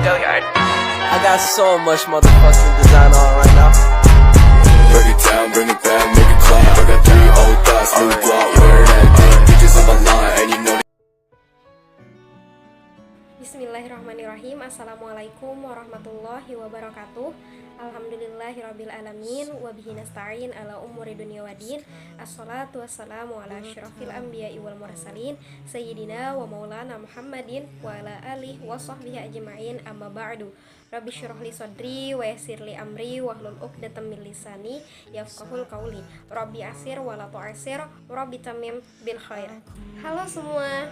I got so much motherfucking design on right now. Break it down, bring it back, make it clap. I got 3 old thoughts, new block, where that day. Bitches on my line, and you know. Bismillahirrahmanirrahim. Assalamualaikum warahmatullahi wabarakatuh. Alhamdulillahirabbil alamin wa bihi nasta'in ala umuri dunya waddin. Assalatu wassalamu ala asyrafil anbiya'i wal mursalin sayyidina wa maulana Muhammadin wa ala alihi wa sahbihi ajma'in. Amma ba'du. Rabbi syrah li sadri wa yassir li amri wahlul 'uqdatam min lisani yafqahul qawli. Rabbi asir wa la tu'asir, rabbi tamim bil khair. Halo semua.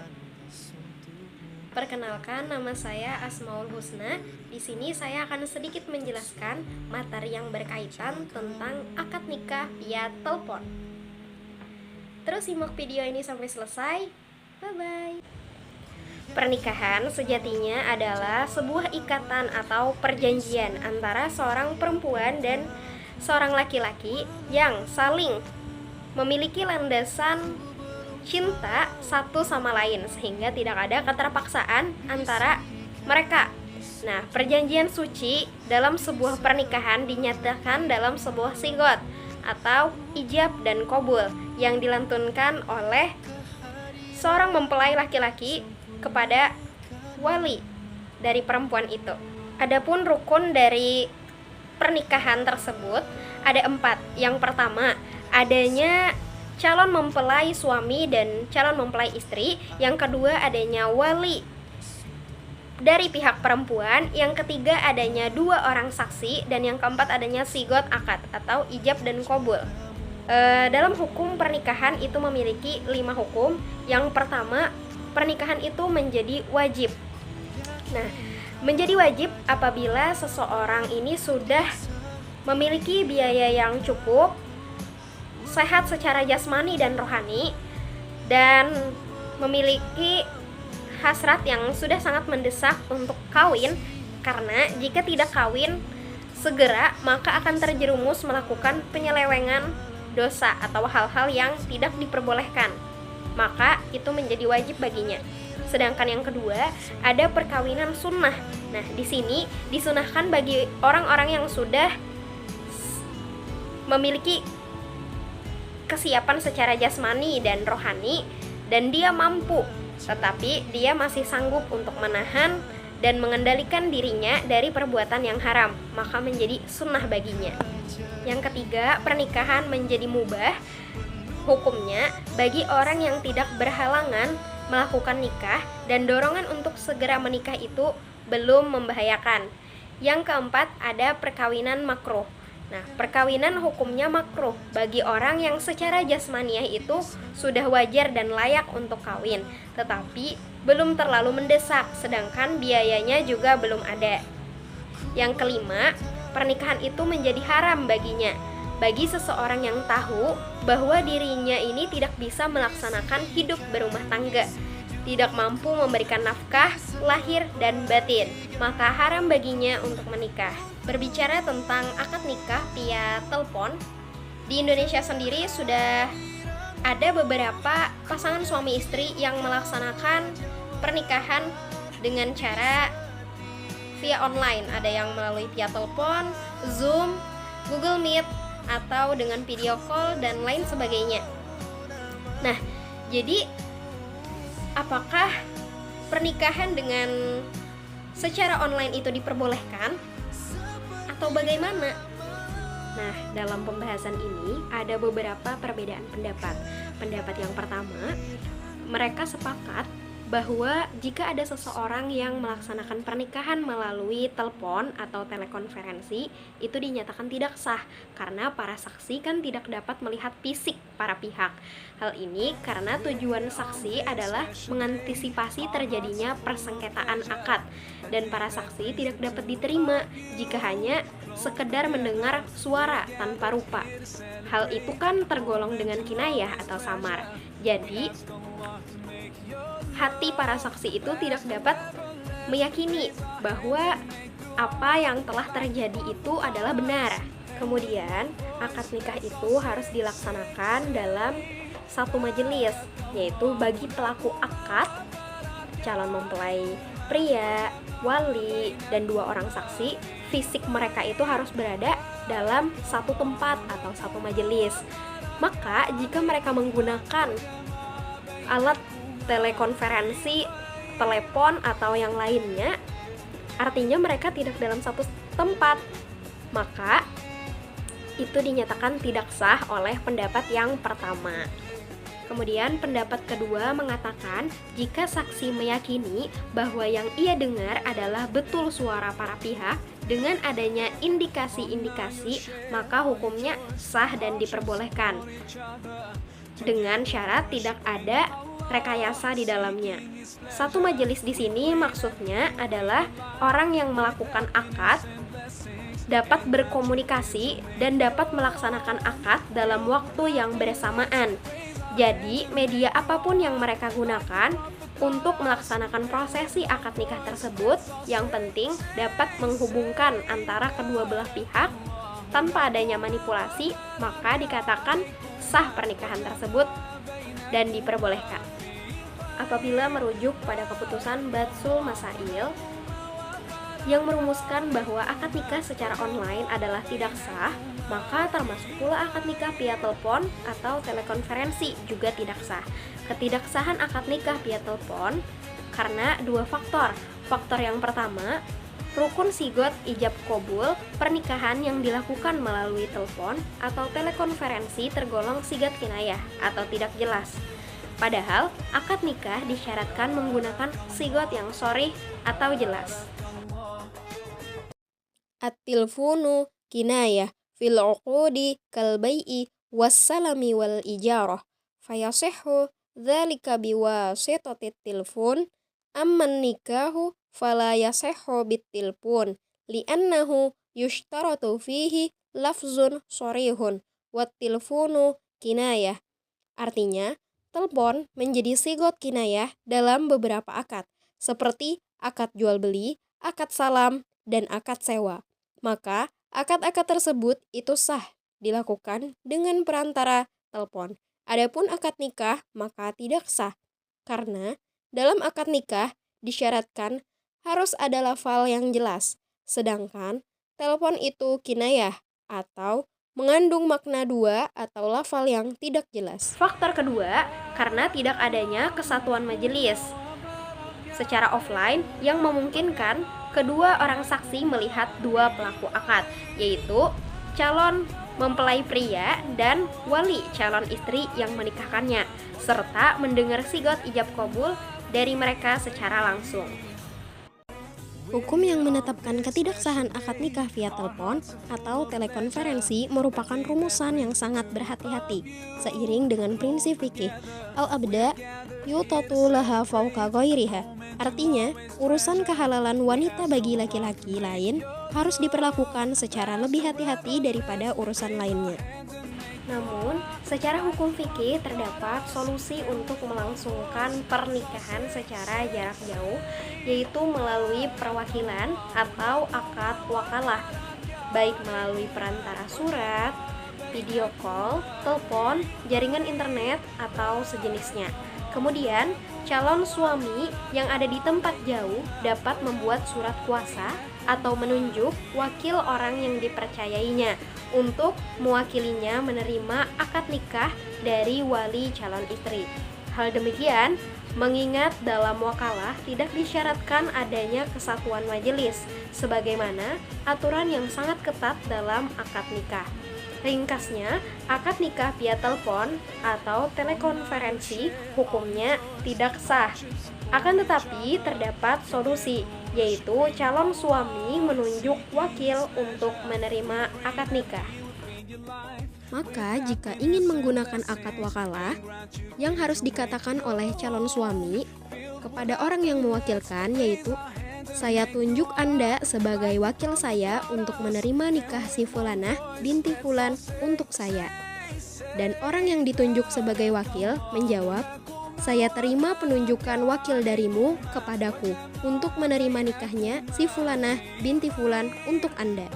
Perkenalkan, nama saya Asmaul Husna. Di sini saya akan sedikit menjelaskan materi yang berkaitan tentang akad nikah via telepon. Terus simak video ini sampai selesai. Bye-bye. Pernikahan sejatinya adalah sebuah ikatan atau perjanjian antara seorang perempuan dan seorang laki-laki yang saling memiliki landasan cinta satu sama lain, sehingga tidak ada keterpaksaan antara mereka. Nah, perjanjian suci dalam sebuah pernikahan dinyatakan dalam sebuah sigot atau ijab dan qabul yang dilantunkan oleh seorang mempelai laki-laki kepada wali dari perempuan itu. Adapun rukun dari pernikahan tersebut ada 4. Yang pertama, adanya calon mempelai suami dan calon mempelai istri. Yang kedua, adanya wali dari pihak perempuan. Yang ketiga, adanya 2 orang saksi. Dan yang keempat, adanya sigot akad atau ijab dan qabul. Dalam hukum pernikahan itu memiliki 5 hukum. Yang pertama, pernikahan itu menjadi wajib. Nah, menjadi wajib apabila seseorang ini sudah memiliki biaya yang cukup, sehat secara jasmani dan rohani, dan memiliki hasrat yang sudah sangat mendesak untuk kawin. Karena jika tidak kawin segera, maka akan terjerumus melakukan penyelewengan dosa atau hal-hal yang tidak diperbolehkan. Maka itu menjadi wajib baginya. Sedangkan yang kedua, ada perkawinan sunnah. Nah, di sini disunahkan bagi orang-orang yang sudah memiliki kesiapan secara jasmani dan rohani, dan dia mampu, tetapi dia masih sanggup untuk menahan dan mengendalikan dirinya dari perbuatan yang haram, maka menjadi sunnah baginya. Yang ketiga, pernikahan menjadi mubah hukumnya bagi orang yang tidak berhalangan melakukan nikah dan dorongan untuk segera menikah itu belum membahayakan. Yang keempat, ada perkawinan makruh. Nah, perkawinan hukumnya makruh bagi orang yang secara jasmaniah itu sudah wajar dan layak untuk kawin, tetapi belum terlalu mendesak, sedangkan biayanya juga belum ada. Yang kelima, pernikahan itu menjadi haram baginya, bagi seseorang yang tahu bahwa dirinya ini tidak bisa melaksanakan hidup berumah tangga, tidak mampu memberikan nafkah lahir dan batin, maka haram baginya untuk menikah. Berbicara tentang akad nikah via telepon, di Indonesia sendiri sudah ada beberapa pasangan suami istri yang melaksanakan pernikahan dengan cara via online. Ada yang melalui via telepon, Zoom, Google Meet, atau dengan video call dan lain sebagainya. Nah, jadi apakah pernikahan dengan secara online itu diperbolehkan atau bagaimana? Nah, dalam pembahasan ini ada beberapa perbedaan pendapat. Pendapat yang pertama, mereka sepakat bahwa jika ada seseorang yang melaksanakan pernikahan melalui telepon atau telekonferensi, itu dinyatakan tidak sah karena para saksi kan tidak dapat melihat fisik para pihak. Hal ini karena tujuan saksi adalah mengantisipasi terjadinya persengketaan akad, dan para saksi tidak dapat diterima jika hanya sekedar mendengar suara tanpa rupa. Hal itu kan tergolong dengan kinayah atau samar. Jadi hati para saksi itu tidak dapat meyakini bahwa apa yang telah terjadi itu adalah benar. Kemudian akad nikah itu harus dilaksanakan dalam satu majelis, yaitu bagi pelaku akad, calon mempelai pria, wali, dan 2 orang saksi, fisik mereka itu harus berada dalam satu tempat atau satu majelis. Maka jika mereka menggunakan alat telekonferensi, telepon, atau yang lainnya, artinya mereka tidak dalam satu tempat, maka itu dinyatakan tidak sah oleh pendapat yang pertama. Kemudian pendapat kedua mengatakan jika saksi meyakini bahwa yang ia dengar adalah betul suara para pihak dengan adanya indikasi-indikasi, maka hukumnya sah dan diperbolehkan dengan syarat tidak ada rekayasa di dalamnya. Satu majelis di sini maksudnya adalah orang yang melakukan akad dapat berkomunikasi dan dapat melaksanakan akad dalam waktu yang bersamaan. Jadi, media apapun yang mereka gunakan untuk melaksanakan prosesi akad nikah tersebut, yang penting dapat menghubungkan antara kedua belah pihak tanpa adanya manipulasi, maka dikatakan sah pernikahan tersebut dan diperbolehkan. Apabila merujuk pada keputusan Batsul Masail yang merumuskan bahwa akad nikah secara online adalah tidak sah, maka termasuk pula akad nikah via telepon atau telekonferensi juga tidak sah. Ketidaksahan akad nikah via telepon karena 2 faktor. Faktor yang pertama, rukun sigot ijab qabul pernikahan yang dilakukan melalui telepon atau telekonferensi tergolong sigat kinayah atau tidak jelas. Padahal akad nikah disyaratkan menggunakan sigot yang sharih atau jelas. At-tilfunu kinayah fil uqudi kal bai'i was-salami wal ijarah fayasihhu dzalika biwasitatit tilfun amman nikahu fala yasihhu bit-tilfun li'annahu yushtaratu fihi lafzun sharihun wat tilfunu kinayah. Artinya, telepon menjadi sigot kinayah dalam beberapa akad seperti akad jual beli, akad salam, dan akad sewa. Maka akad-akad tersebut itu sah dilakukan dengan perantara telepon. Adapun akad nikah maka tidak sah, karena dalam akad nikah disyaratkan harus ada lafal yang jelas, sedangkan telepon itu kinayah atau mengandung makna 2 atau lafal yang tidak jelas. Faktor kedua, karena tidak adanya kesatuan majelis secara offline yang memungkinkan kedua orang saksi melihat 2 pelaku akad, yaitu calon mempelai pria dan wali calon istri yang menikahkannya, serta mendengar sigot ijab qabul dari mereka secara langsung. Hukum yang menetapkan ketidaksahan akad nikah via telepon atau telekonferensi merupakan rumusan yang sangat berhati-hati seiring dengan prinsip fikih al-abda yutatu laha fauqa ghairiha. Artinya, urusan kehalalan wanita bagi laki-laki lain harus diperlakukan secara lebih hati-hati daripada urusan lainnya. Namun, secara hukum fikih terdapat solusi untuk melangsungkan pernikahan secara jarak jauh, yaitu melalui perwakilan atau akad wakalah, baik melalui perantara surat, video call, telepon, jaringan internet, atau sejenisnya. Kemudian, calon suami yang ada di tempat jauh dapat membuat surat kuasa atau menunjuk wakil orang yang dipercayainya untuk mewakilinya menerima akad nikah dari wali calon istri. Hal demikian mengingat dalam wakalah tidak disyaratkan adanya kesatuan majelis, sebagaimana aturan yang sangat ketat dalam akad nikah. Ringkasnya, akad nikah via telepon atau telekonferensi hukumnya tidak sah. Akan tetapi terdapat solusi, yaitu calon suami menunjuk wakil untuk menerima akad nikah. Maka jika ingin menggunakan akad wakalah, yang harus dikatakan oleh calon suami kepada orang yang mewakilkan yaitu, saya tunjuk Anda sebagai wakil saya untuk menerima nikah si Fulanah binti Fulan untuk saya. Dan orang yang ditunjuk sebagai wakil menjawab, saya terima penunjukan wakil darimu kepadaku untuk menerima nikahnya si Fulanah binti Fulan untuk Anda.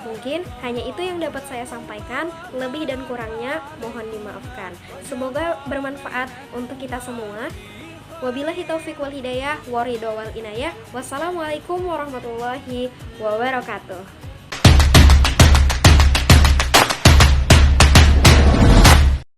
Mungkin hanya itu yang dapat saya sampaikan, lebih dan kurangnya mohon dimaafkan. Semoga bermanfaat untuk kita semua. Wabillahi taufiq wal hidayah, waridho wal inayah. Wassalamualaikum warahmatullahi wabarakatuh.